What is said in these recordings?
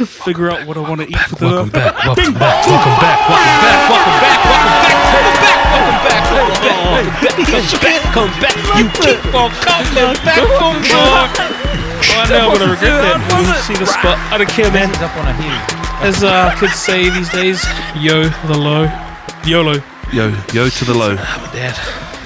figure out what I want to eat for dinner. Welcome back. Welcome back. Welcome back. Come back. You keep on coming back for more. Oh, I know I'm gonna regret that. See the spot. I don't care, man. As kids say these days, yo, the low, YOLO. Yo to the low. I'm a dad.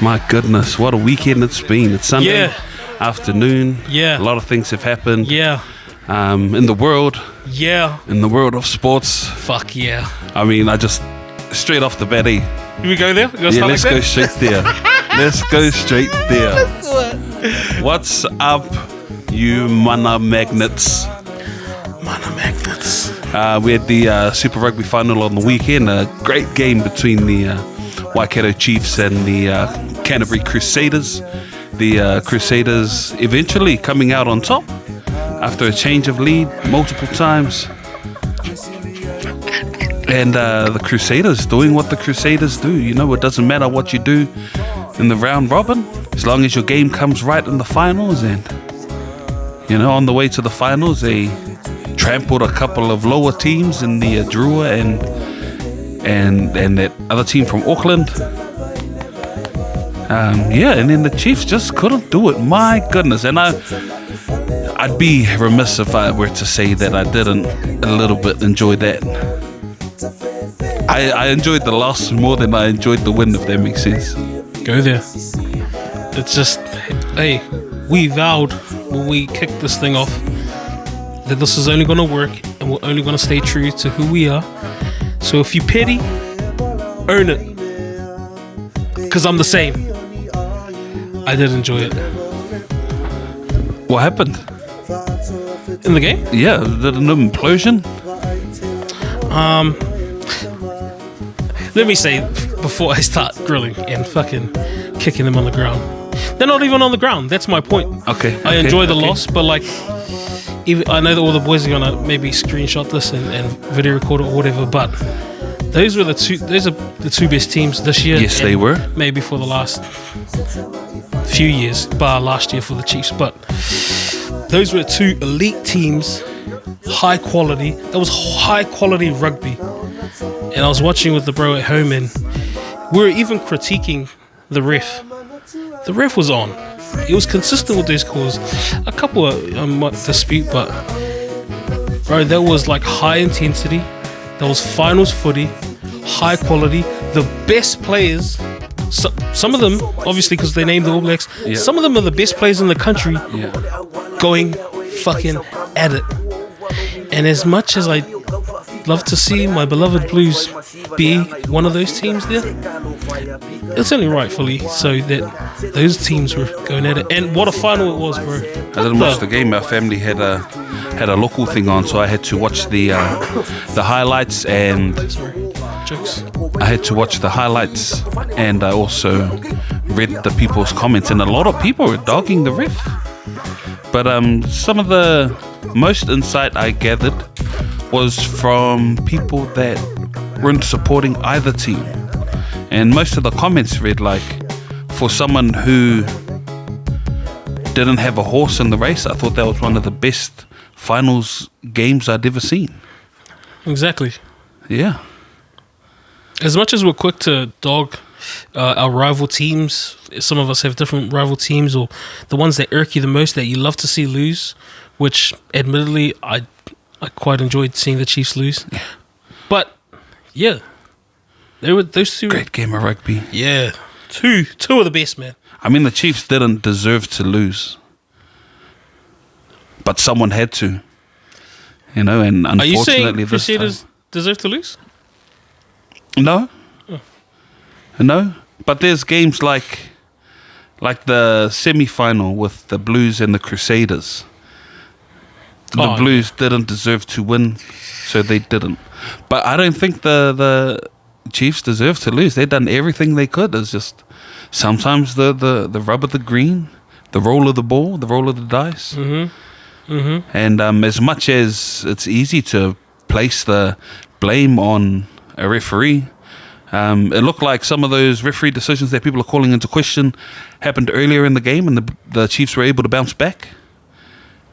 My goodness, what a weekend it's been. It's Sunday afternoon. Yeah. A lot of things have happened. Yeah. In the world. Yeah. In the world of sports. Fuck yeah. I mean, I just straight off the bat. Here we go there. Let's go straight there. Let's go straight there. Let's do it. What's up, you mana magnets? Mana magnets. We had the Super Rugby final on the weekend. A great game between the Waikato Chiefs and the Canterbury Crusaders. The Crusaders eventually coming out on top after a change of lead multiple times. And the Crusaders doing what the Crusaders do. You know, it doesn't matter what you do in the round robin, as long as your game comes right in the finals. And, you know, on the way to the finals, they trampled a couple of lower teams in the Drua and that other team from Auckland. And then the Chiefs just couldn't do it. My goodness. And I'd be remiss if I were to say that I didn't a little bit enjoy that. I enjoyed the loss more than I enjoyed the win, if that makes sense. Go there. It's just, hey, we vowed when we kicked this thing off that this is only going to work and we're only going to stay true to who we are. So if you petty, earn it. Because I'm the same. I did enjoy it. What happened? In the game? Yeah, did an implosion? Let me say, before I start grilling and fucking kicking them on the ground. They're not even on the ground. That's my point. Okay. I enjoy the loss, but like, even, I know that all the boys are gonna maybe screenshot this and video record it or whatever, but those are the two best teams this year. Yes, they were. Maybe for the last few years, bar last year for the Chiefs, but those were two elite teams, high quality. That was high quality rugby. And I was watching with the bro at home, and we were even critiquing the ref. The ref was on. He was consistent with those calls. A couple might dispute, but bro, that was like high intensity. That was finals footy, high quality. The best players, some of them, obviously because they named the All Blacks, some of them are the best players in the country going fucking at it. And as much as I love to see my beloved Blues be one of those teams there, it's only rightfully so that those teams were going at it. And what a final it was, bro. I didn't watch the game. My family had a local thing on, so I had to watch the highlights, and Jokes. I had to watch the highlights, and I also read the people's comments, and a lot of people were dogging the ref. But some of the most insight I gathered was from people that weren't supporting either team. And most of the comments read like, for someone who didn't have a horse in the race, I thought that was one of the best finals games I'd ever seen. Exactly. Yeah. As much as we're quick to dog our rival teams, some of us have different rival teams, or the ones that irk you the most that you love to see lose, which admittedly I quite enjoyed seeing the Chiefs lose. But yeah, they were those two. Great game of rugby. Yeah, two of the best, man. I mean, the Chiefs didn't deserve to lose, but someone had to. You know, and unfortunately, are you saying this Crusaders deserve to lose? No. No, but there's games like the semi-final with the Blues and the Crusaders. The Blues didn't deserve to win, so they didn't. But I don't think the Chiefs deserve to lose. They've done everything they could. It's just sometimes the rub of the green, the roll of the ball, the roll of the dice. And as much as it's easy to place the blame on a referee, it looked like some of those referee decisions that people are calling into question happened earlier in the game, and the Chiefs were able to bounce back.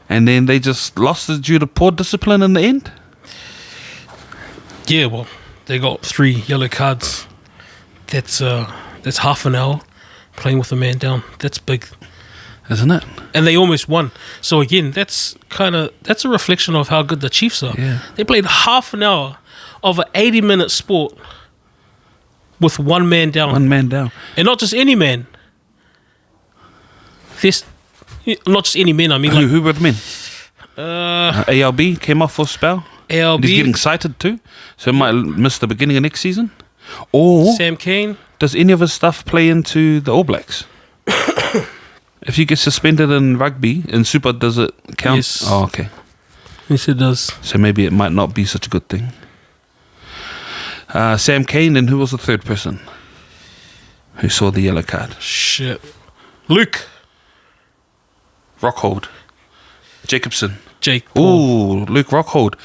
And then they just lost it due to poor discipline in the end. Yeah, well, they got 3 yellow cards. That's half an hour playing with a man down. That's big. Isn't it? And they almost won. So again, that's a reflection of how good the Chiefs are. Yeah. They played half an hour of an 80-minute sport with 1 man down. 1 man down. And not just any man. This, not just any men. I mean, Who were the men? ALB came off for a spell. ALB, He's getting cited too, so he might miss the beginning of next season. Or Sam Cane. does any of his stuff play into the All Blacks? If you get suspended in rugby, in Super, does it count? Yes. Oh, okay. Yes, it does. So maybe it might not be such a good thing. Sam Cane, and who was the third person who saw the yellow card? Shit. Luke. Rockhold. Jacobson. Jake. Ooh, Luke Rockhold.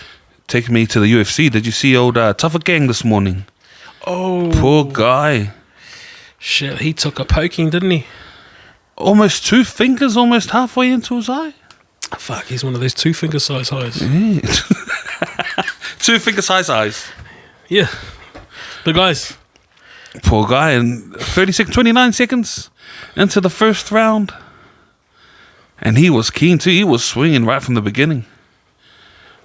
Taking me to the UFC. Did you see old Tougher Gang this morning? Oh. Poor guy. Shit, he took a poking, didn't he? Almost 2 fingers, almost halfway into his eye. Fuck, he's one of those 2-finger size eyes. Yeah. 2 finger size eyes. Yeah. The guys. Poor guy. And 29 seconds into the first round. And he was keen too. He was swinging right from the beginning.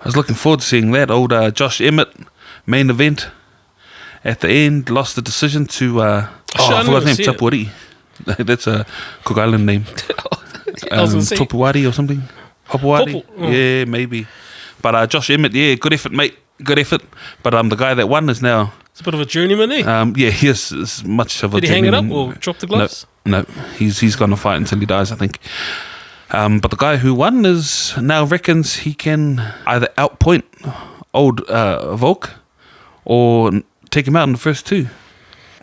I was looking forward to seeing that. Old Josh Emmett, main event. At the end, lost the decision to... I forgot his name, Tapuari. That's a Cook Island name. Tapuari or something. Hopuari? Yeah, maybe. But Josh Emmett, yeah, good effort, mate. Good effort. But the guy that won is now... It's a bit of a journeyman, eh? Yeah, he is as much of a Did he hang it journeyman. up or drop the gloves? No, he's going to fight until he dies, I think. But the guy who won is now reckons he can either outpoint old Volk or take him out in the first 2.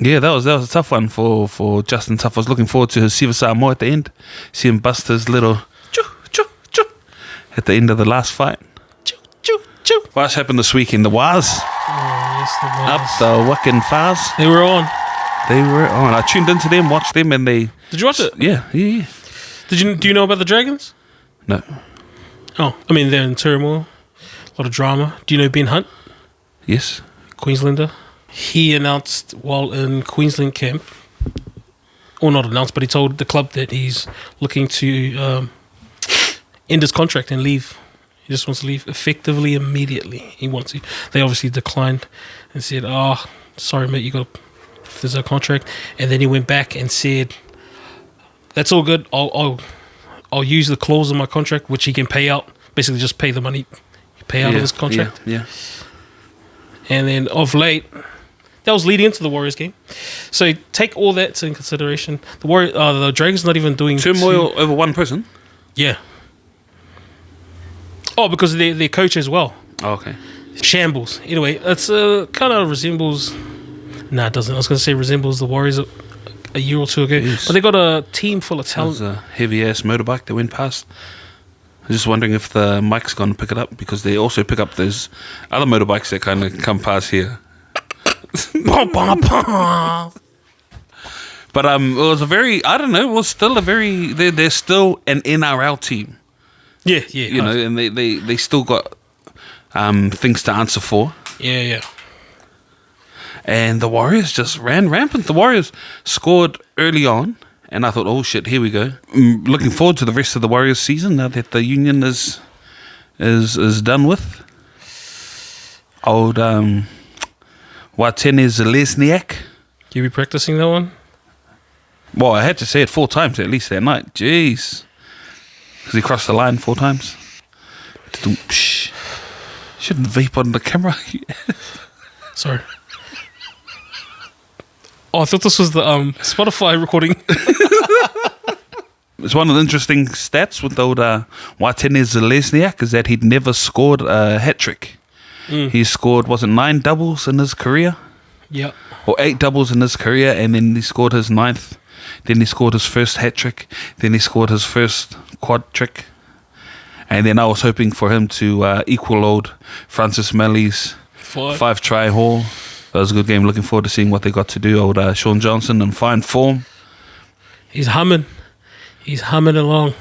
Yeah, that was a tough one for Justin Tough. I was looking forward to his Siva Samoa at the end. See him bust his little choo, choo, choo at the end of the last fight. Choo, choo, choo. What's happened this week in the Waz? Oh, yes, the Up Waz. the Wiccan Fars. They were on. I tuned into them, watched them, and they... Did you watch it? Yeah. Do you know about the Dragons? No. Oh, I mean, they're in turmoil. A lot of drama. Do you know Ben Hunt? Yes. Queenslander. He announced while in Queensland camp, or not announced, but he told the club that he's looking to end his contract and leave. He just wants to leave effectively, immediately. He wants to. They obviously declined and said, "Oh, sorry, mate, there's a contract." And then he went back and said, "That's all good. I'll use the clause in my contract, which he can pay out. Basically, just pay the money, pay out of his contract." Yeah. And then of late, that was leading into the Warriors game. So take all that into consideration. The Dragons not even doing Turmoil over one person? Yeah. Oh, because their coach as well. Oh, okay. Shambles. Anyway, it's kind of resembles. Nah, it doesn't. I was going to say resembles the Warriors a year or 2 ago. Yes. But they got a team full of That talent. was a heavy-ass motorbike that went past. I was just wondering if the mic's going to pick it up, because they also pick up those other motorbikes that kind of come past here. But it was a very, I don't know, it was still a very, they're still an NRL team. Yeah. You know, and they still got things to answer for. Yeah. And the Warriors just ran rampant. The Warriors scored early on, and I thought, oh shit, here we go. Looking forward to the rest of the Warriors season now that the union is done with. Old Watene Zelezniak. You be practicing that one? Well, I had to say it 4 times at least that night. Jeez. Because he crossed the line 4 times. Shouldn't vape on the camera. Sorry. Oh, I thought this was the Spotify recording. It's one of the interesting stats with old Watene Zelezniak is that he'd never scored a hat-trick. He scored, 9 doubles in his career? Yeah. Or 8 doubles in his career, and then he scored his 9th. Then he scored his first hat-trick. Then he scored his first quad trick. And then I was hoping for him to equal old Francis Melly's 5-try haul. That was a good game. Looking forward to seeing what they got to do. Old Sean Johnson in fine form. He's humming along.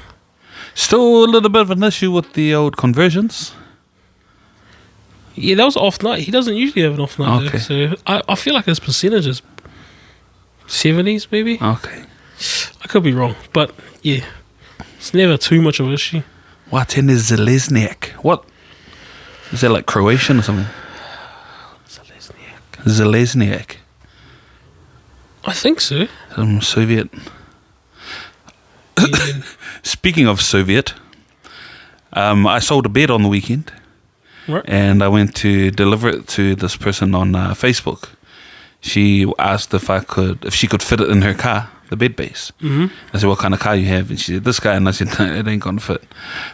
Still a little bit of an issue with the old conversions. Yeah, that was off night. He doesn't usually have an off night. Okay. So I feel like his percentage is 70s maybe. Okay. I could be wrong, but yeah, it's never too much of an issue. What in is Zelezniak? What? Is that like Croatian or something? Zelezniak. I think so. Some Soviet. Yeah. Speaking of Soviet, I sold a bed on the weekend. Right. And I went to deliver it to this person on Facebook. She asked if she could fit it in her car, the bed base. Mm-hmm. I said, what kind of car you have? And she said, this guy. And I said, no, it ain't gonna fit.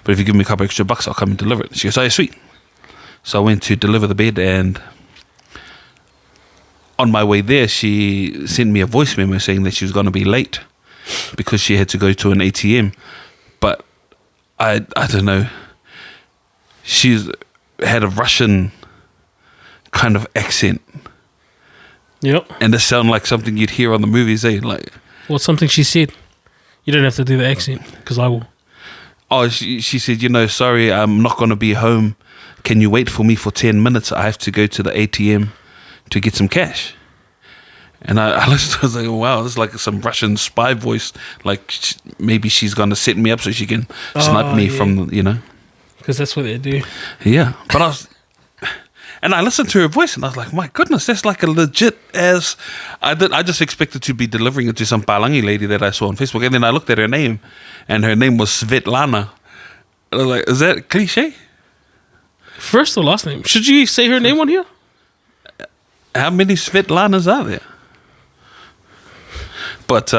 But if you give me a couple extra bucks, I'll come and deliver it. She goes, oh, yeah, sweet. So I went to deliver the bed, and on my way there, she sent me a voice memo saying that she was going to be late because she had to go to an ATM. But I don't know. She's had a Russian kind of accent. Yep. And it sounded like something you'd hear on the movies, eh? Like, What's something she said? You don't have to do the accent, because I will. oh, she said, sorry, I'm not going to be home. Can you wait for me for 10 minutes? I have to go to the ATM to get some cash. And I listened, I was like, wow, this is like some Russian spy voice. Like, maybe she's going to set me up so she can snipe me from, Because that's what they do. Yeah. But and I listened to her voice, and I was like, my goodness, that's like a legit as... I just expected to be delivering it to some Palangi lady that I saw on Facebook. And then I looked at her name, and her name was Svetlana. I was like, is that cliche? First or last name? Should you say her name on here? How many Svetlanas are there? But,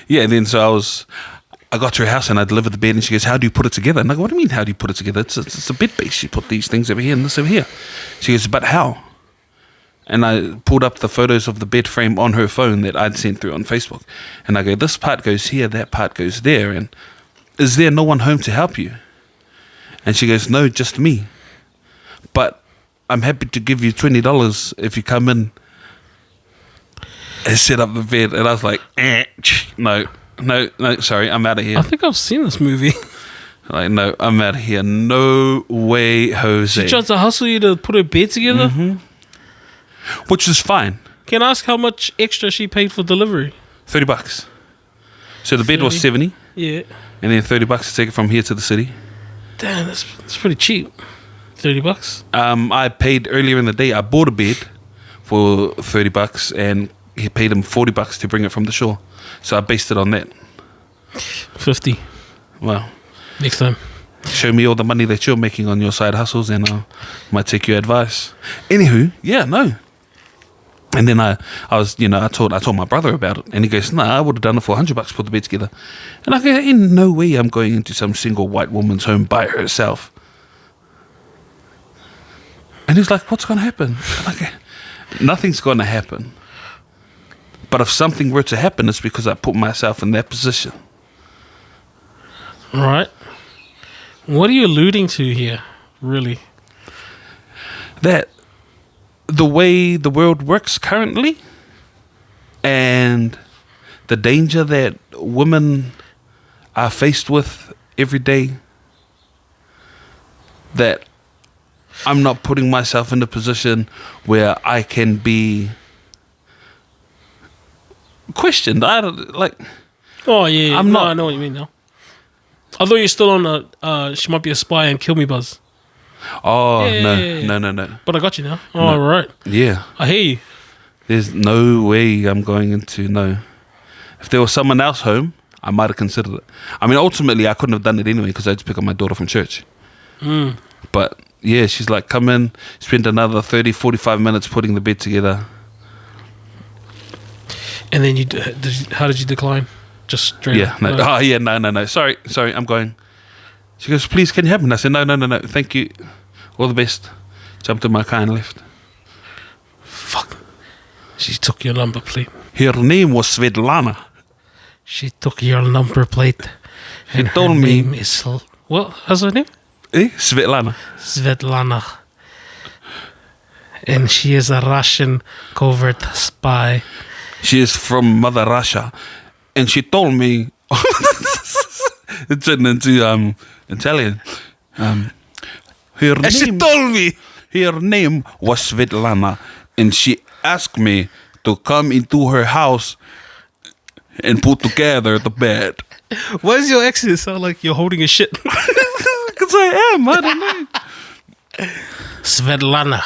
yeah, then so I got to her house and I delivered the bed, and she goes, how do you put it together? And I go, what do you mean, how do you put it together? It's a bed base. You put these things over here and this over here. She goes, but how? And I pulled up the photos of the bed frame on her phone that I'd sent through on Facebook. And I go, this part goes here, that part goes there. And is there no one home to help you? And she goes, no, just me. But I'm happy to give you $20 if you come in and set up the bed. And I was like, no, sorry, I'm out of here. I think I've seen this movie. Like, no, I'm out of here. No way, Jose. She tried to hustle you to put her bed together. Mm-hmm. Which is fine. Can I ask how much extra she paid for delivery? $30. So the bed was 70, Yeah. and then $30 to take it from here to the city. Damn, that's pretty cheap. $30. I paid earlier in the day. I bought a bed for $30, and he paid him $40 to bring it from the shore. So I based it on that. 50. Wow. Next time. Show me all the money that you're making on your side hustles, and I might take your advice. Anywho, yeah, no. And then I was, I told my brother about it, and he goes, "Nah, I would have done it for $100, put the bed together." And I go, "In no way, I'm going into some single white woman's home by herself." And he's like, "What's going to happen?" And I go, "Nothing's going to happen. But if something were to happen, it's because I put myself in that position." Right. What are you alluding to here, really? That the way the world works currently, and the danger that women are faced with every day, that I'm not putting myself in a position where I can be questioned. I don't like. Oh yeah, I'm not. I know what you mean now. I thought you're still on the she might be a spy and kill me buzz. Oh Yeah. no. But I got you now. All right. Yeah. I hear you. There's no way I'm going into no. If there was someone else home, I might have considered it. I mean, ultimately, I couldn't have done it anyway because I had to pick up my daughter from church. But yeah, she's like, come in, spend another 30, 45 minutes putting the bed together. And then how did you decline? Just straight Yeah, up? no. Oh, yeah, no. Sorry, I'm going. She goes, please, can you help me? And I said, no. Thank you. All the best. Jumped in my car and left. Fuck. She took your number plate. Her name was Svetlana. She took your number plate. She told me. Name is what? How's her name? Svetlana. Svetlana. And she is a Russian covert spy. She is from Mother Russia. And she told me, it turned into Italian. Her name, she told me. her name was Svetlana, and she asked me to come into her house and put together the bed. Why does your accent sound like you're holding a shit? Because I am, I don't know. Svetlana,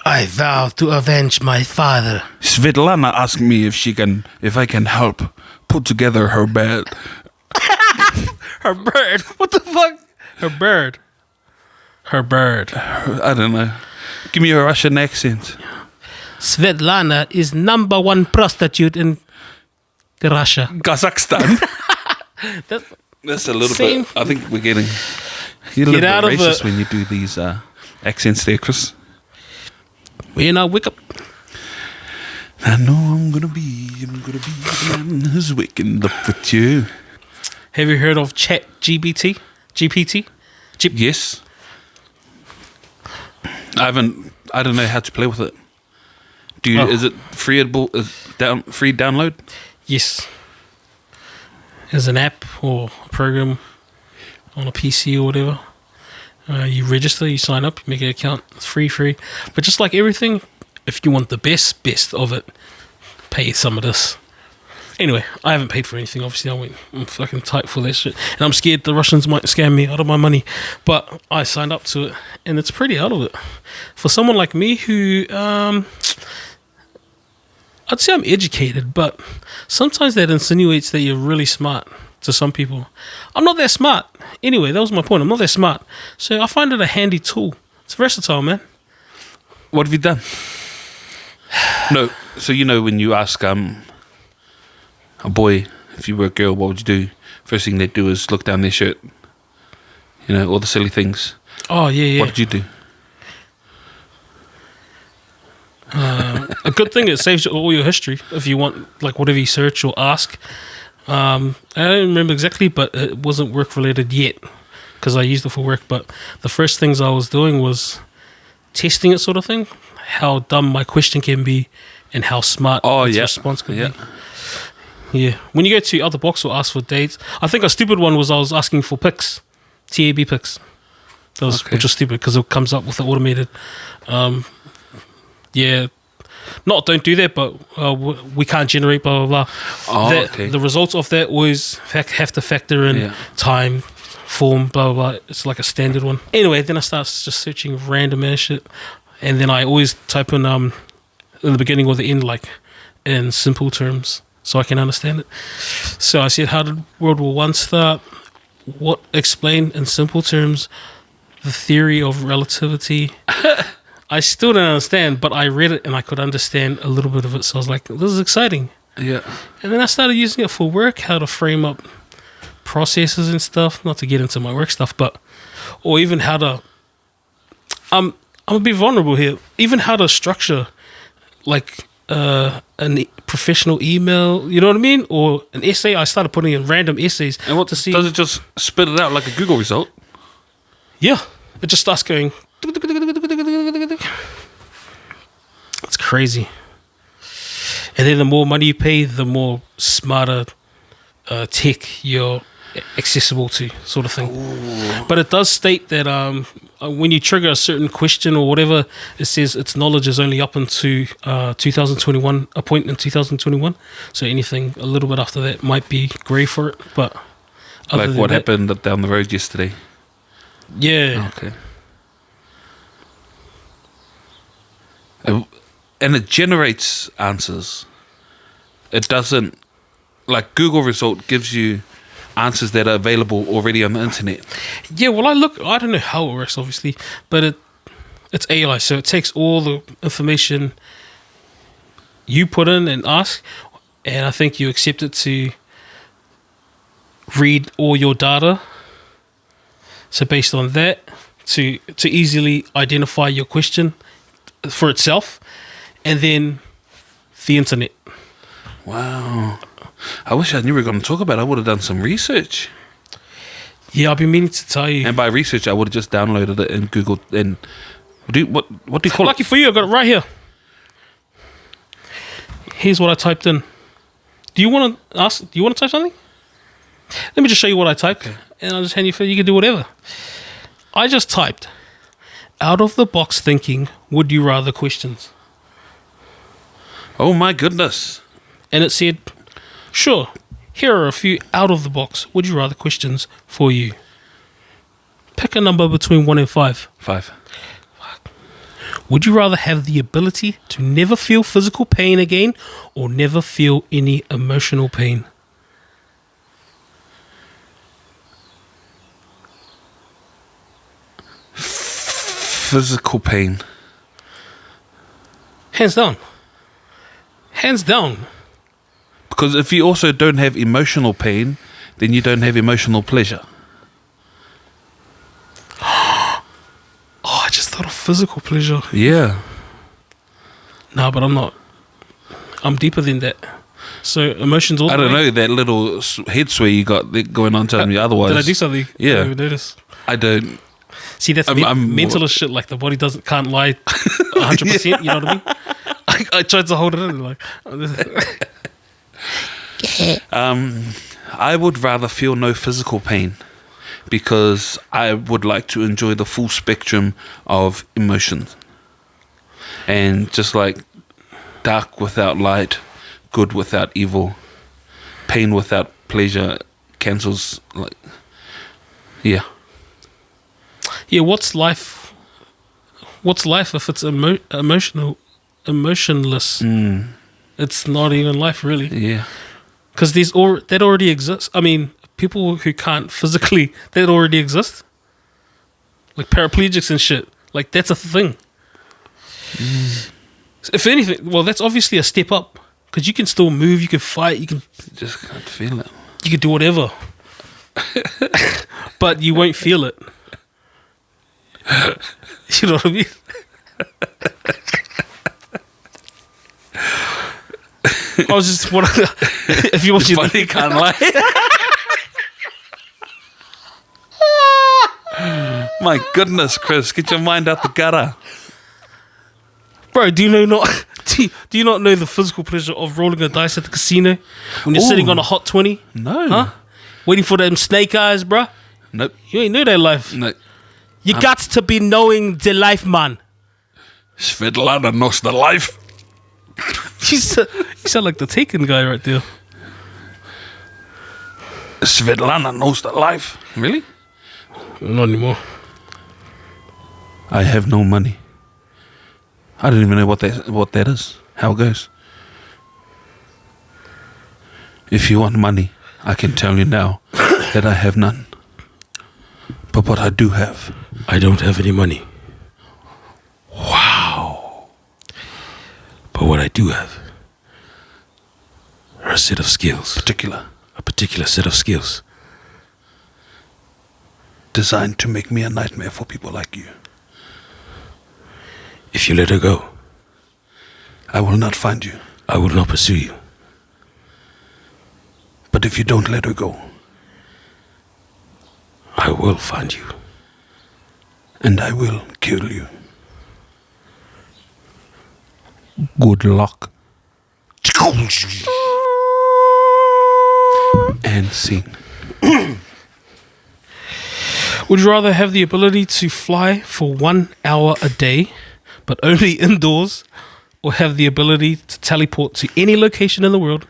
I vow to avenge my father. Svetlana asked me if I can help put together her bed. Her bird. What the fuck? Her bird. Her bird. I don't know. Give me a Russian accent. Svetlana is number one prostitute in Russia. Kazakhstan. That's That's a little Same. bit. I think we're getting. You're a little out bit of racist it. when you do these accents there, Chris. We're not wake up. I know I'm gonna be the man who's waking up with you. Have you heard of Chat GPT? GPT? Yes. I don't know how to play with it. Is it free download? Yes. There's an app or a program on a PC or whatever. You register, you sign up, you make an account. It's free. But just like everything, if you want the best of it, pay some of this. Anyway, I haven't paid for anything, obviously. I'm fucking tight for that shit. And I'm scared the Russians might scam me out of my money. But I signed up to it, and it's pretty out of it. For someone like me who, I'd say I'm educated, but sometimes that insinuates that you're really smart to some people. I'm not that smart. Anyway, that was my point. I'm not that smart. So I find it a handy tool. It's versatile, man. What have you done? No. So when you ask a boy if you were a girl, what would you do? First thing they do is look down their shirt. All the silly things. Oh, yeah. What did you do? A good thing, it saves you all your history if you want, like, whatever you search or ask. I don't remember exactly, but it wasn't work related yet because I used it for work. But the first things I was doing was testing it, sort of thing, how dumb my question can be and how smart its response could be. Yeah. When you go to other box or ask for dates, I think a stupid one was I was asking for pics, TAB pics. Which was stupid because it comes up with the automated. Don't do that, but we can't generate blah blah blah. The results of that always have to factor in time, form, blah blah blah. It's like a standard one. Anyway, then I start just searching random ass shit, and then I always type in the beginning or the end, like in simple terms, so I can understand it. So I said, how did World War I start? What explain in simple terms the theory of relativity? I still don't understand, but I read it and I could understand a little bit of it. So I was like, this is exciting. Yeah. And then I started using it for work, how to frame up processes and stuff. Not to get into my work stuff, or even how to, I'm a bit vulnerable here, even how to structure like a professional email, you know what I mean? Or an essay. I started putting in random essays. And what to see. Does it just spit it out like a Google result? Yeah. It just starts going. It's crazy. And then the more money you pay, the more smarter tech you're accessible to, sort of thing. Ooh. But it does state that when you trigger a certain question or whatever, it says its knowledge is only up into 2021, a point in 2021. So anything a little bit after that might be grey for it. But like what happened down the road yesterday. Yeah. Okay. And it generates answers. It doesn't, like Google result gives you answers that are available already on the internet. Yeah, well, I don't know how it works, obviously, but it's AI, so it takes all the information you put in and ask, and I think you accept it to read all your data. So based on that, to easily identify your question for itself, and then the internet. Wow. I wish I knew we were going to talk about it. I would have done some research. Yeah, I've been meaning to tell you. And by research, I would have just downloaded it and Googled. And what do you call Lucky for you, I got it right here. Here's what I typed in. Do you want to type something? Let me just show you what I typed, and I'll just hand you. You can do whatever. I just typed out of the box thinking, would you rather questions. Oh my goodness. And it said, sure, here are a few out of the box would you rather questions for you. Pick a number between 1 and 5. 5. Would you rather have the ability to never feel physical pain again or never feel any emotional pain? Physical pain. Hands down. Hands down. Because if you also don't have emotional pain, then you don't have emotional pleasure. Oh, I just thought of physical pleasure. Yeah. No, but I'm not. I'm deeper than that. So emotions all I the don't way. know, that little head sway you got going on telling me otherwise. Did I do something? Yeah. I didn't even notice. I don't. See, that's I'm mental as shit. Like the body can't lie 100%. You know what I mean? I tried to hold it in. Like, I would rather feel no physical pain because I would like to enjoy the full spectrum of emotions. And just like dark without light, good without evil, pain without pleasure cancels, like, yeah. yeah, what's life? What's life if it's emotionless? It's not even life, really. Yeah. Because that already exists. I mean, people who can't physically, that already exist. Like paraplegics and shit. Like, that's a thing. If anything, well, that's obviously a step up. Because you can still move, you can fight, you Just can't feel it. can do whatever. But you won't feel it. You know what I mean? I was just wondering if you want But he can't lie. My goodness, Chris, get your mind out the gutter. Bro, do you not know the physical pleasure of rolling a dice at the casino when you're Ooh. sitting on a hot 20? No. Huh? Waiting for them snake eyes, bro? Nope. You ain't know that life. No. You got to be knowing the life, man. Svetlana knows the life. You sound like the Taken guy right there. Svetlana knows the life. Really? Not anymore. I have no money. I don't even know what that is. How it goes. If you want money, I can tell you now that I have none. But what I do have, I don't have any money. wow. But what I do have are a set of skills. A particular set of skills. Designed to make me a nightmare for people like you. If you let her go, I will not find you. I will not pursue you. But if you don't let her go, I will find you. and I will kill you. Good luck. And scene. Would you rather have the ability to fly for 1 hour a day, but only indoors, or have the ability to teleport to any location in the world,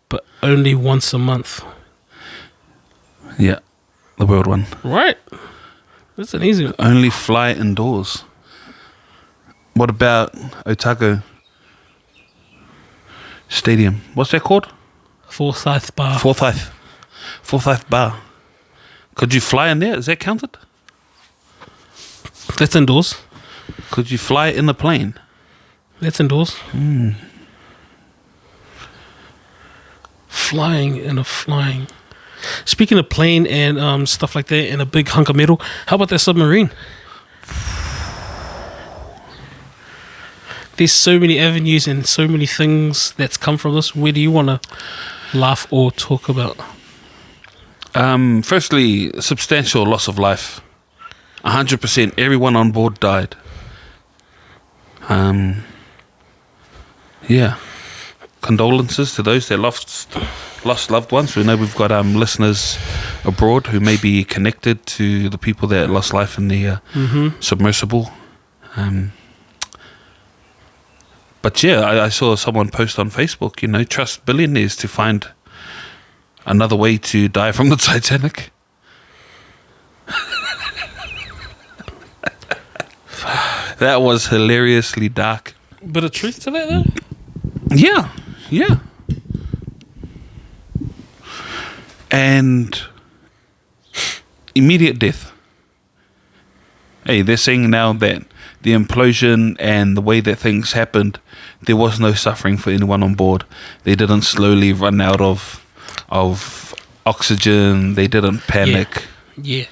but only once a month? Yeah, the world one. Right. That's an easy one. Only fly indoors. What about Otago Stadium? What's that called? Forsyth Bar. Forsyth Bar. Could you fly in there? Is that counted? That's indoors. Could you fly in a plane? That's indoors. Flying in a flying. Speaking of plane and stuff like that and a big hunk of metal, how about that submarine? There's so many avenues and so many things that's come from this. Where do you want to laugh or talk about? Firstly, substantial loss of life. 100%. Everyone on board died. Yeah. Condolences to those that lost loved ones. We know we've got listeners abroad who may be connected to the people that lost life in the submersible. But yeah, I saw someone post on Facebook, trust billionaires to find another way to die from the Titanic. That was hilariously dark. Bit of truth to that, though? Yeah. And immediate death. Hey, they're saying now that the implosion and the way that things happened, there was no suffering for anyone on board. They didn't slowly run out of oxygen. They didn't panic. Yeah.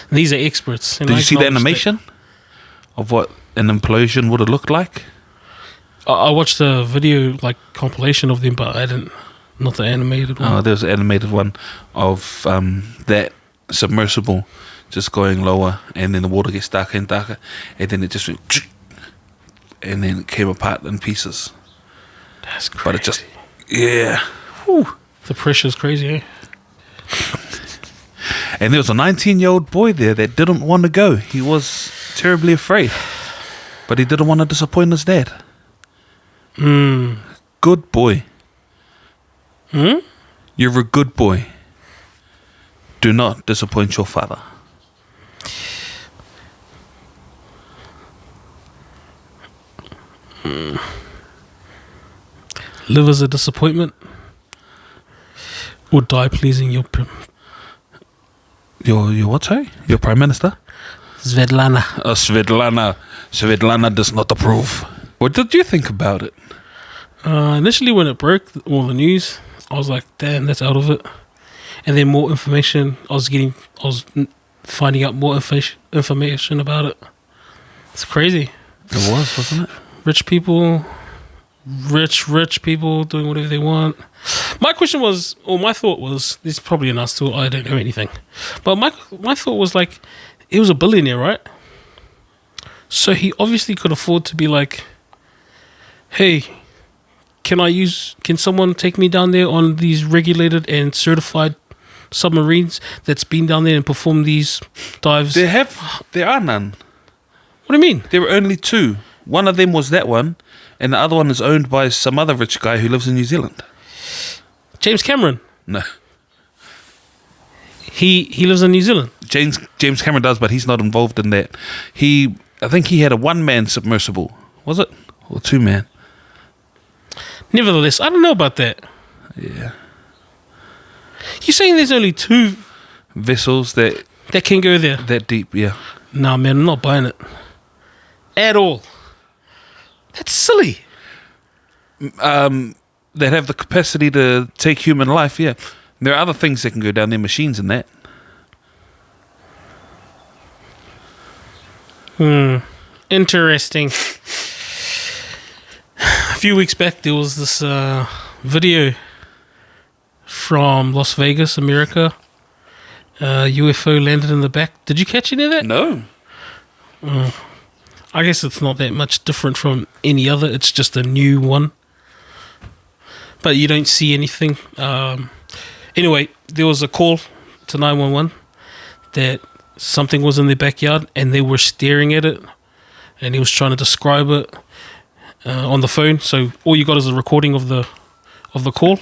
These are experts. Did you see the animation of what an implosion would have looked like? I watched a video, like, compilation of them, but I didn't. Not the animated one. Oh, there's an animated one of that submersible just going lower, and then the water gets darker and darker, and then it just went, and then it came apart in pieces. That's crazy. But it just, yeah. Whew. The pressure's crazy, eh? And there was a 19-year-old boy there that didn't want to go. He was terribly afraid, but he didn't want to disappoint his dad. Good boy. You're a good boy. Do not disappoint your father. Live as a disappointment, or die pleasing your Your what, sorry? Your Prime Minister? Svetlana. Svetlana does not approve. What did you think about it? Initially, when it broke, all the news, I was like, damn, that's out of it. And then more information, I was finding out more information about it. It's crazy. It was, wasn't it? Rich people doing whatever they want. My question was, or my thought was, this is probably an us thought, I don't know anything. But my thought was like, he was a billionaire, right? So he obviously could afford to be like, hey, can someone take me down there on these regulated and certified submarines that's been down there and performed these dives? There are none. What do you mean? There were only two. One of them was that one, and the other one is owned by some other rich guy who lives in New Zealand. James Cameron. No. He lives in New Zealand. James Cameron does, but he's not involved in that. I think he had a one-man submersible. Was it? Or two-man? Nevertheless, I don't know about that. Yeah. You're saying there's only two vessels that can go there? That deep, yeah. Nah, man, I'm not buying it. At all. That's silly. That have the capacity to take human life, yeah. There are other things that can go down there, machines and that. Interesting. A few weeks back, there was this video from Las Vegas, America. UFO landed in the back. Did you catch any of that? No. I guess it's not that much different from any other. It's just a new one. But you don't see anything. Anyway, there was a call to 911 that something was in their backyard and they were staring at it, and he was trying to describe it on the phone. So all you got is a recording of the call,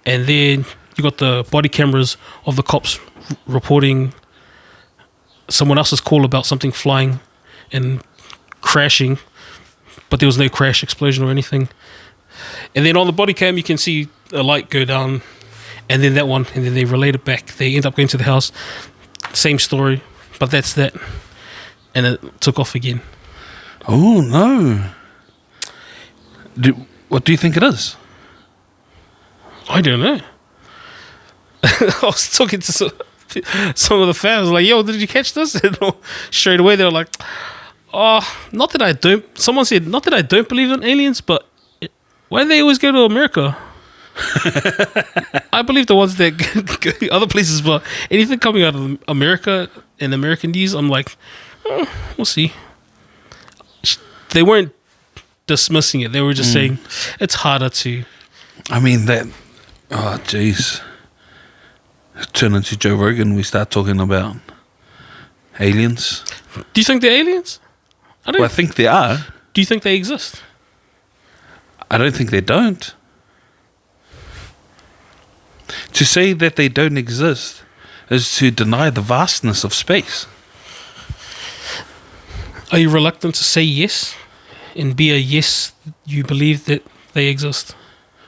and then you got the body cameras of the cops reporting someone else's call about something flying and crashing, but there was no crash, explosion or anything. And then on the body cam you can see a light go down, and then that one, and then they relate it back. They end up going to the house, same story, but that's that. And it took off again. Oh no. What do you think it is? I don't know. I was talking to some of the fans, like, yo, did you catch this? And straight away they were like, oh, not that I don't. Someone said, not that I don't believe in aliens, but why do they always go to America? I believe the ones that go other places, but anything coming out of America and American news, I'm like, we'll see. They weren't dismissing it. They were just saying it's harder to. I mean that. Oh jeez. Turn into Joe Rogan. We start talking about aliens. Do you think they're aliens? Well, I think there are. Do you think they exist? I don't think they don't. To say that they don't exist is to deny the vastness of space. Are you reluctant to say yes and be a yes, you believe that they exist?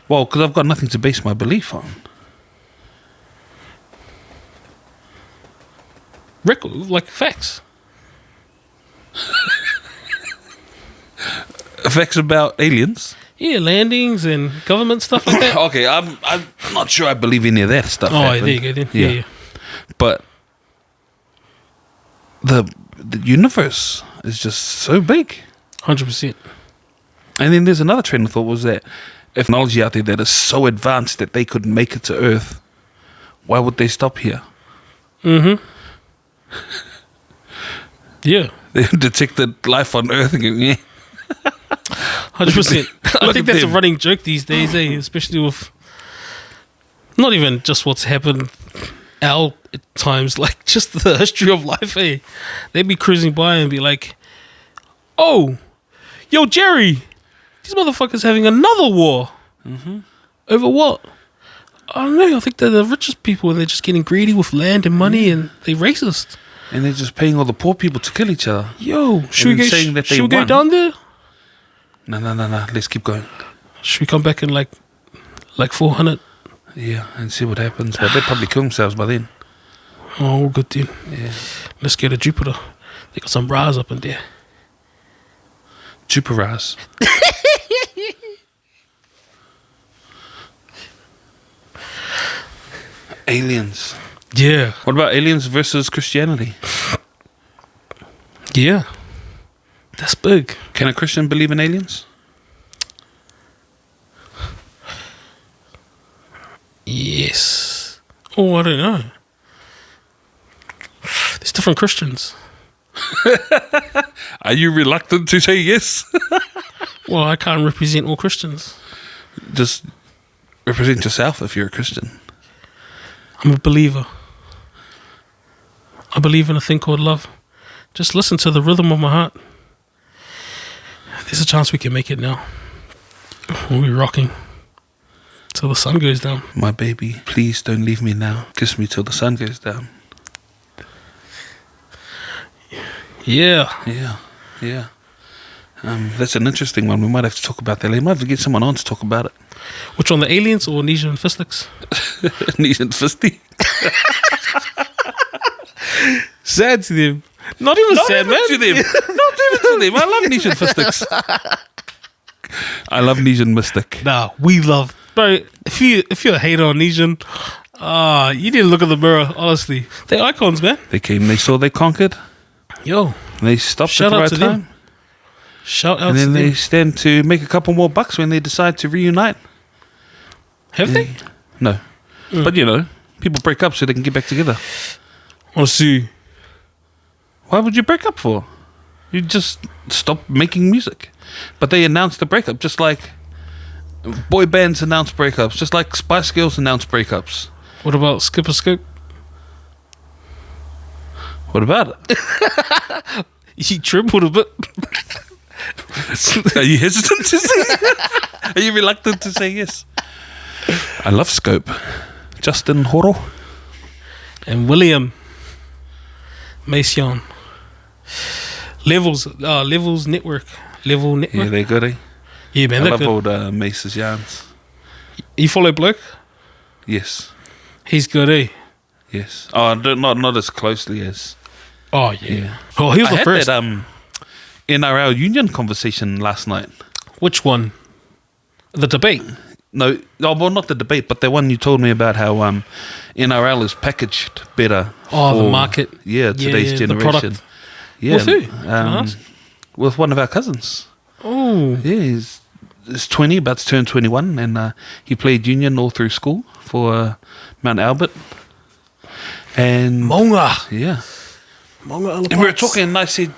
Well, because I've got nothing to base my belief on. Like facts. Facts about aliens? Yeah, landings and government stuff like that. Okay, I'm not sure I believe any of that stuff. Oh, happened. there you go then. Yeah. But the universe is just so big. 100%. And then there's another train of thought was that if technology out there that is so advanced that they could make it to Earth, why would they stop here? Mm-hmm. Yeah. They detected life on Earth and go, yeah. 100%. I Look think at that's a them. running joke these days, especially with not even just what's happened our times, like just the history of life. They'd be cruising by and be like, "Oh, yo, Jerry, these motherfuckers having another war. Over what? I don't know. I think they're the richest people and they're just getting greedy with land and money and they're racist. And they're just paying all the poor people to kill each other. Yo, should we then go? saying that they Should we go won. down there? No. Let's keep going. Should we come back in like 400? Yeah, and see what happens. But they'd probably kill themselves by then. Oh, good then. Yeah. Let's go to Jupiter. They got some bras up in there. Chuparas. Aliens. Yeah. What about aliens versus Christianity? Yeah. That's big. Can a Christian believe in aliens? Yes. Oh, I don't know. There's different Christians. Are you reluctant to say yes? Well, I can't represent all Christians. Just represent yourself if you're a Christian. I'm a believer. I believe in a thing called love. Just listen to the rhythm of my heart. There's a chance we can make it now. We'll be rocking till the sun goes down. My baby, please don't leave me now. Kiss me till the sun goes down. Yeah. Yeah. That's an interesting one. We might have to talk about that. We might have to get someone on to talk about it. Which one, the aliens or Nisha and Fistics? Knees and fisty. Sad to them. Not even sad, man. to them. Not even to them. I love Nishan Fistics. I love Nishan Mystic. Nah, we love. Bro, if you're a hater on Nishan, you need to look in the mirror, honestly. They're icons, man. They came, they saw, they conquered. Yo, They stopped shout at the out right to time. them. Shout out And to then they them. stand to make a couple more bucks when they decide to reunite. Have they? No. But you know, people break up so they can get back together. Want to see? Why would you break up for? You just stop making music. But they announced the breakup, just like boy bands announce breakups, just like Spice Girls announce breakups. What about Skipper Scoop? What about it? He trembled a bit. Are you hesitant to say? Are you reluctant to say yes? I love Scope. Justin Horo. And William Mason. Levels Network. Level Network. Yeah, they're good, eh? Yeah, man, I they're love good. old Mace's yarns. You follow Bloke? Yes. He's good, eh? Yes. Oh, not as closely as. Oh, yeah. Oh, he was I the had first. that NRL union conversation last night. Which one? The debate. No, well, not the debate, but the one you told me about how NRL is packaged better. Oh, the for, market. Yeah, today's the generation. product. Yeah, With who? Can I ask? with one of our cousins. Oh. Yeah, he's 20, about to turn 21, and he played union all through school for Mount Albert. And Monga. yeah, Monga. and we were talking, and I said,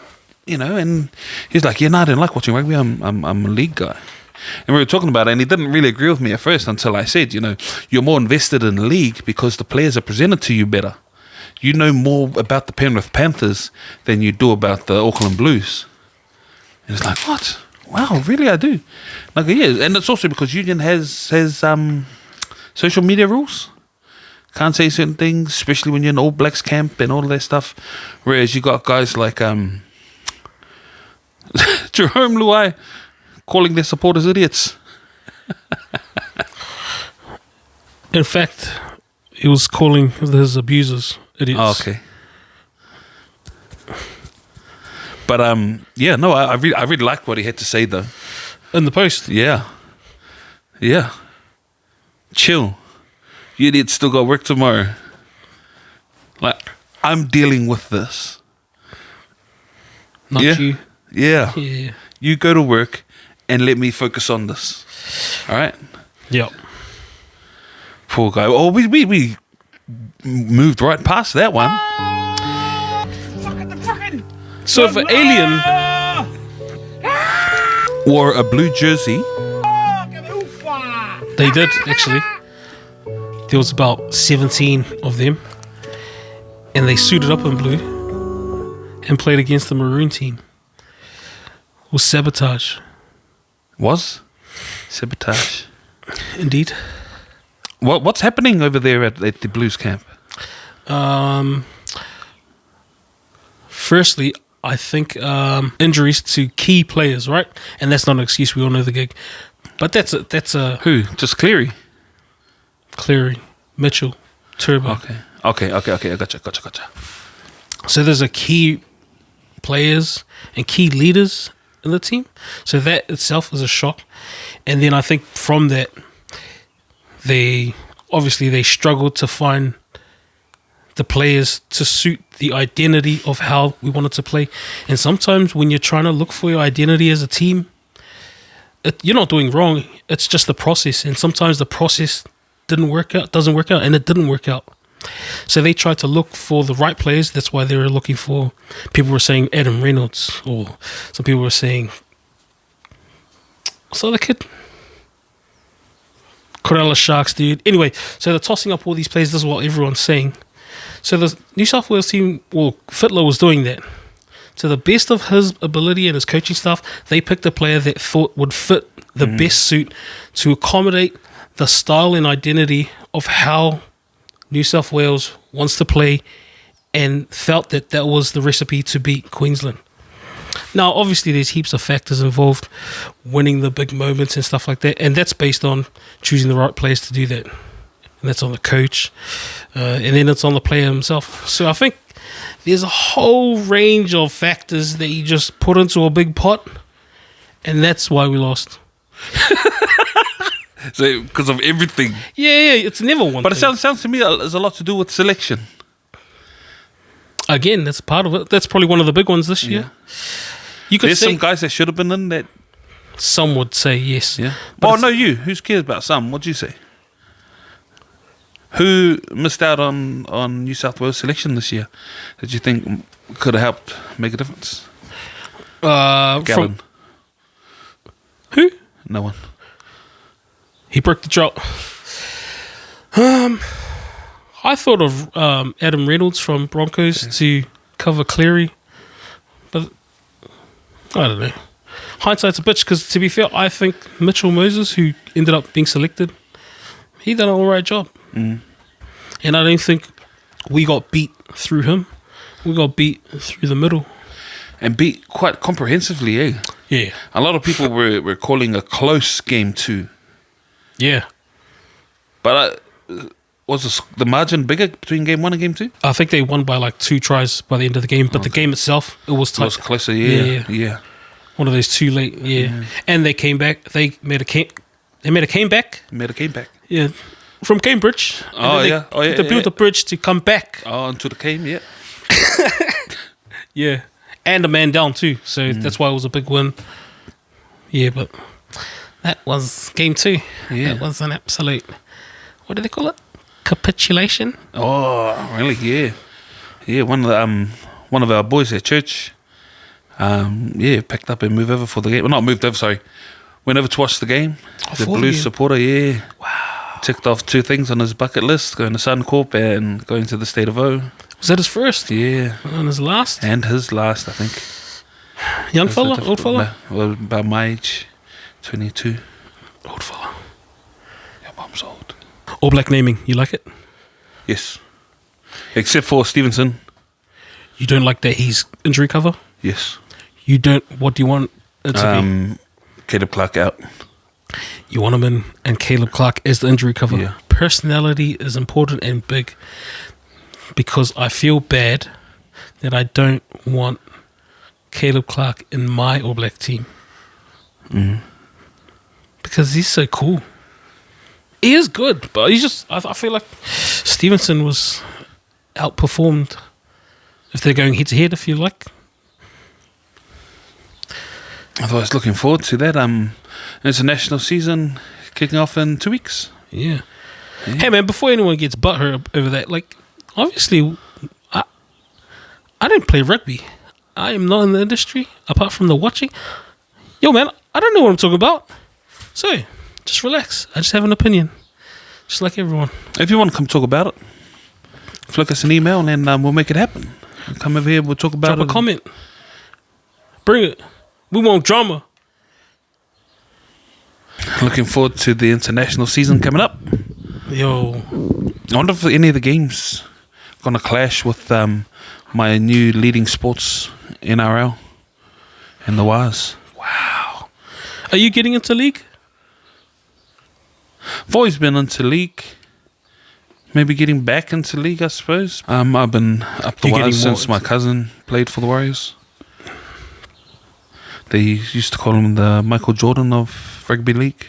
and he's like, yeah, no, I don't like watching rugby. I'm a league guy. And we were talking about it, and he didn't really agree with me at first until I said, you're more invested in the league because the players are presented to you better. You know more about the Penrith Panthers than you do about the Auckland Blues. And it's like, what? Wow, really? I do. Like, yeah, and it's also because Union has social media rules. Can't say certain things, especially when you're in All Blacks camp and all of that stuff. Whereas you got guys like Jerome Luai calling their supporters idiots. In fact, he was calling his abusers idiots. Oh, okay. But yeah, no, I really liked what he had to say though. In the post. Yeah. Chill. You idiots still got work tomorrow. Like, I'm dealing with this. Not Yeah. you. Yeah. Yeah. You go to work and let me focus on this. All right. Yep. Poor guy. Oh, we moved right past that one. So for Alien, Wore a blue jersey. they did actually. There was about 17 of them, and they suited up in blue and played against the maroon team. It was sabotage, Was sabotage. indeed. What's happening over there at the Blues camp? Firstly, I think injuries to key players, right? And that's not an excuse. We all know the gig, but that's a Who? Just Cleary. Cleary, Mitchell, Turbo. Okay. I gotcha. So there's a key players and key leaders in the team. So that itself is a shock. And then I think from that, they struggled to find the players to suit the identity of how we wanted to play. And sometimes when you're trying to look for your identity as a team, you're not doing wrong. It's just the process. And sometimes the process doesn't work out, and it didn't work out. So they tried to look for the right players. That's why they were looking for, people were saying Adam Reynolds, or some people were saying, what's the other kid? Corella Sharks, dude. Anyway, so they're tossing up all these players. This is what everyone's saying. So the New South Wales team, well, Fittler was doing that. To the best of his ability and his coaching staff, they picked a player that thought would fit the best suit to accommodate the style and identity of how New South Wales wants to play, and felt that that was the recipe to beat Queensland. Now, obviously, there's heaps of factors involved, winning the big moments and stuff like that, and that's based on choosing the right players to do that. And that's on the coach, and then it's on the player himself. So I think there's a whole range of factors that you just put into a big pot, and that's why we lost. So because of everything. Yeah, it's never one But thing. it sounds to me there's a lot to do with selection. Again, that's part of it. That's probably one of the big ones this year. You could There's say, some guys that should have been in that. some would say yes. Yeah. But Oh, it's- no, you. Who cares about some? What'd you say? Who missed out on New South Wales selection this year that you think could have helped make a difference? From Gallon. who? No one. He broke the drought. I thought of Adam Reynolds from Broncos to cover Cleary, but I don't know. Hindsight's a bitch, because to be fair, I think Mitchell Moses, who ended up being selected, he done an alright job. And I don't think we got beat through him. We got beat through the middle. And beat quite comprehensively, eh? Yeah. A lot of people were calling a close game too. Yeah. But was the margin bigger between game 1 and game 2? I think they won by like 2 tries by the end of the game, but the game itself, it was It tight. was closer, yeah. One of those too late, And they came back. They made a comeback. Made a came back. Yeah, from Cambridge. And Oh, then yeah. Oh, yeah, They built yeah. a bridge to come back. Oh, into the game, yeah. Yeah, and a man down too. So that's why it was a big win. Yeah, but that was game 2. Yeah. That was an absolute, what do they call it? Capitulation. Oh, really? Yeah, yeah. One of our boys at church, packed up and moved over for the game. Well, not moved over. Sorry, went over to watch the game. The for Blues you. supporter. Yeah. Wow. Ticked off 2 things on his bucket list: going to Suncorp and going to the State of O. Was that his first? Yeah, And his last? and his last, I think. Young fella, old fella, Well, about my age, 22. old fella. Your mum's old. All Black naming, you like it? Yes. Except for Stevenson. You don't like that he's injury cover? Yes. You don't. What do you want it to be? Caleb Clark out. You want him in and Caleb Clark as the injury cover. Yeah. Personality is important and big because I feel bad that I don't want Caleb Clark in my All Black team. Because he's so cool. He is good, but he's just, I feel like Stevenson was outperformed if they're going head to head, if you like. I was looking forward to that. International season kicking off in 2 weeks. Yeah. Hey man, before anyone gets butthurt over that, like, obviously, I don't play rugby. I am not in the industry apart from the watching. Yo man, I don't know what I'm talking about. So, just relax. I just have an opinion, just like everyone. If you want to come talk about it, flick us an email and we'll make it happen. Come over here, we'll talk about Drop it. a comment. Bring it. We want drama. Looking forward to the international season coming up. Yo, I wonder if any of the games going to clash with my new leading sports NRL and the Wires. wow. Are you getting into league? I've always been into league. Maybe getting back into league, I suppose. I've been up the You're Wires getting more since my cousin played for the Warriors. They used to call him the Michael Jordan of rugby league.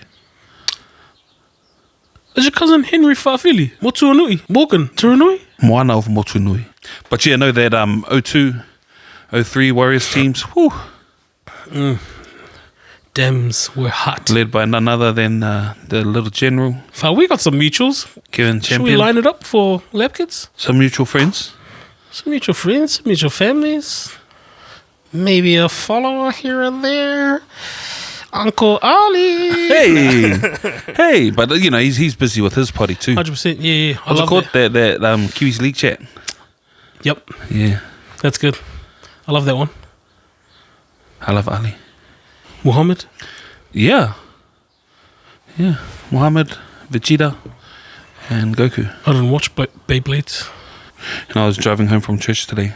Is your cousin Henry Fa'afili? Motuanui? Morgan Turanui? Moana of Motunui. But yeah, no, that 02, 03 Warriors teams, whew, Dems were hot. led by none other than the little general, Fa, we got some mutuals. Kevin Should we Champion. line it up for Labkids? Some mutual friends. Some mutual friends, some mutual families. Maybe a follower here and there. Uncle Ali. Hey, but you know he's busy with his potty too. 100%. Yeah. I What's it love called? that. That Kiwis League chat. Yep. Yeah, That's good. I love that one. I love Ali. Muhammad. Yeah. Muhammad, Vegeta, and Goku. I didn't watch Beyblades. And I was driving home from church today,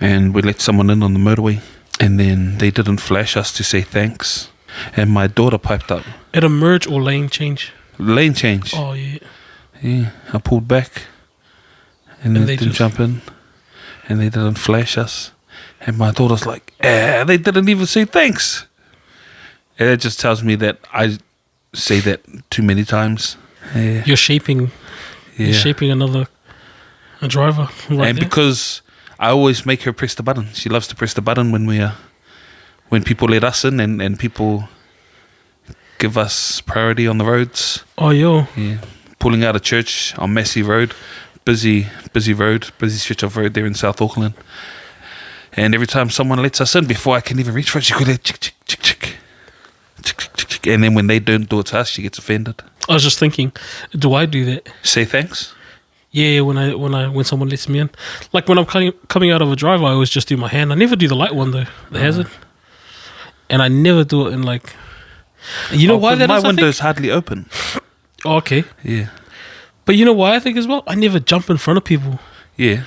and we let someone in on the motorway, and then they didn't flash us to say thanks, and my daughter piped up. At a merge or lane change. Lane change. Oh, yeah. Yeah, I pulled back, and they didn't jump in, and they didn't flash us, and my daughter's like, they didn't even say thanks. And it just tells me that I say that too many times. Yeah. You're shaping a driver right And there. because I always make her press the button. She loves to press the button when people let us in and people give us priority on the roads. Oh, yo. Yeah, pulling out of church on Massey Road, busy stretch of road there in South Auckland. And every time someone lets us in, before I can even reach for it, she goes there, chick, chick, chick, chick, chick, chick, chick, chick. And then when they don't do it to us, she gets offended. I was just thinking, do I do that? Say thanks. Yeah, when someone lets me in, like when I'm coming out of a drive, I always just do my hand. I never do the light one though, the hazard, and I never do it in like. You know why that my is? My window's hardly open. Oh, okay, Yeah, but you know why I think as well? I never jump in front of people. yeah.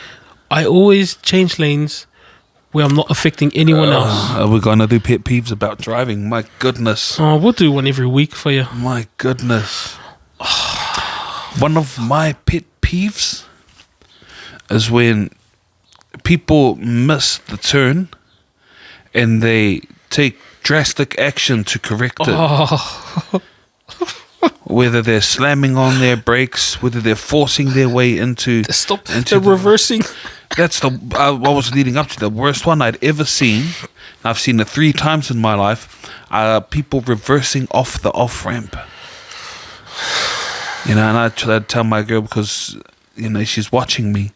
I always change lanes where I'm not affecting anyone else. We're gonna do pet peeves about driving. My goodness. Oh, we'll do one every week for you. My goodness. One of my pet peeves is when people miss the turn and they take drastic action to correct it. Oh, Whether they're slamming on their brakes, whether they're forcing their way into... stop! into They're reversing. That's the... I was leading up to the worst one I'd ever seen. I've seen it 3 times in my life. People reversing off the off-ramp. You know, and I'd tell my girl because, you know, she's watching me.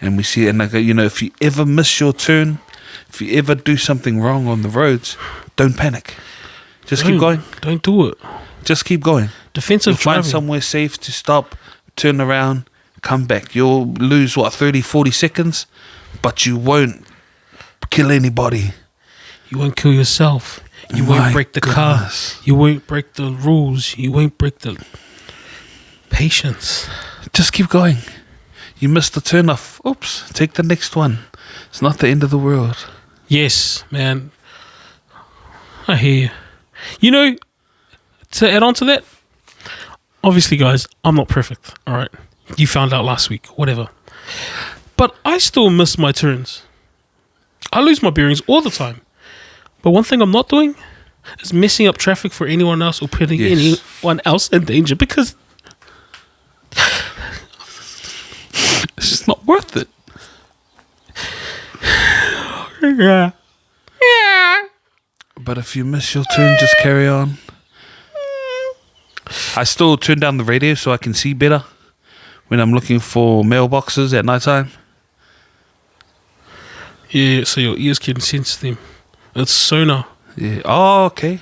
And we see it, and I go, you know, if you ever miss your turn, if you ever do something wrong on the roads, don't panic. Just keep going. Don't do it. Just keep going. Defensive You'll find driving. somewhere safe to stop, turn around, come back. You'll lose, 30, 40 seconds, but you won't kill anybody. You won't kill yourself. You My won't break the car. goodness. You won't break the rules. You won't break the patience. Just keep going. You missed the turn off. Oops. Take the next one. It's not the end of the world. Yes, man. I hear you. You know, to add on to that, obviously, guys, I'm not perfect. All right. You found out last week, whatever. But I still miss my turns. I lose my bearings all the time. But one thing I'm not doing is messing up traffic for anyone else or putting Yes. anyone else in danger because It's just not worth it. yeah. But if you miss your turn, just carry on. I still turn down the radio so I can see better when I'm looking for mailboxes at night time. Yeah, so your ears can sense them. It's sonar. Yeah. Oh, okay.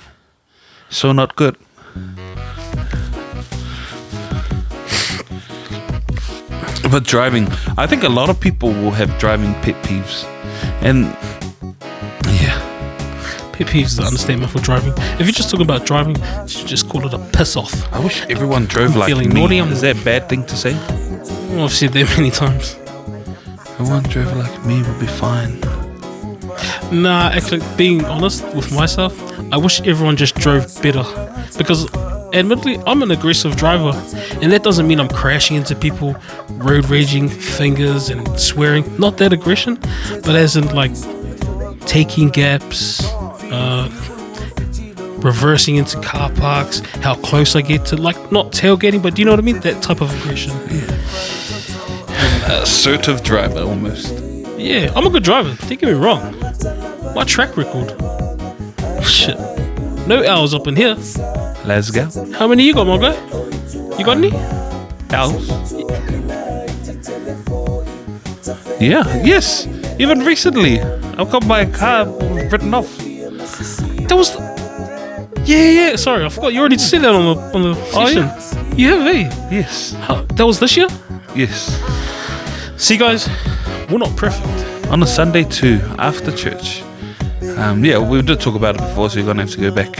So not good. But driving, I think a lot of people will have driving pet peeves. And yeah, Pet peeves is the understatement for driving. If you're just talking about driving, you should just call it a piss off. I wish everyone drove like feeling me. naughty, Is that a bad thing to say? Well, I've said that many times. Everyone drove like me would be fine. Nah, actually, being honest with myself, I wish everyone just drove better. Because, admittedly, I'm an aggressive driver. And that doesn't mean I'm crashing into people, road raging, fingers, and swearing. Not that aggression, but as in, like, taking gaps, reversing into car parks, how close I get to, like, not tailgating, but do you know what I mean? That type of aggression. Assertive driver, almost. Yeah, I'm a good driver. Don't get me wrong. My track record. Shit. No L's up in here. Let's go. How many you got, my guy? You got any? Else? Yeah, yes. Even recently, I've got my car written off. That was. Yeah. Sorry, I forgot. You already said that on the Oh, session. yeah? You have, eh? Yes. That was this year? Yes. See, guys, we're not perfect. On a Sunday too, after church. Yeah, we did talk about it before, so you're gonna have to go back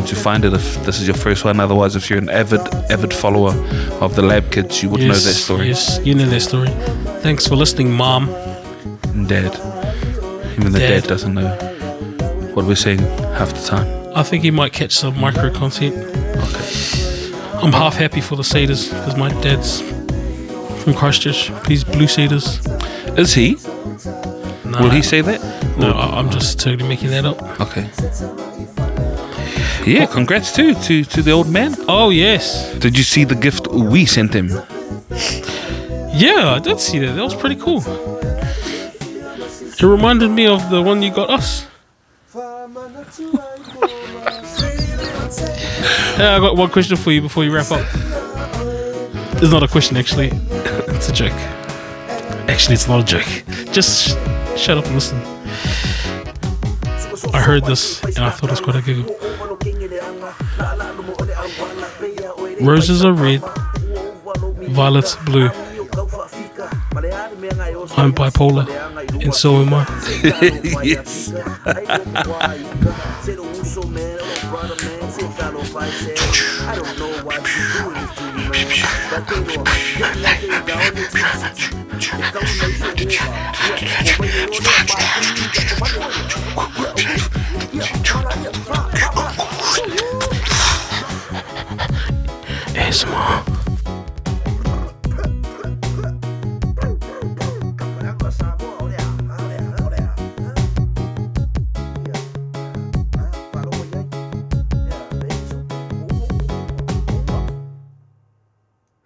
to find it if this is your first one. Otherwise, if you're an avid follower of the Labkids, you would know that story. Yes, you know that story. Thanks for listening, Mom. And Dad. Even the Dad. dad doesn't know what we're saying half the time. I think he might catch some micro content. Okay. I'm half happy for the Satyrs because my dad's from Christchurch. He's Blue Satyrs. Is he? Nah, Will he say that? No, I'm just totally making that up. Okay. Yeah, congrats to the old man. Oh, yes. Did you see the gift we sent him? Yeah, I did see that. That was pretty cool. It reminded me of the one you got us. I got one question for you before you wrap up. It's not a question, actually. It's a joke. Actually, it's not a joke. Just shut up and listen. I heard this and I thought it was quite a giggle. Roses are red, violets are blue. I'm bipolar, and so am I. Yes. ASMR.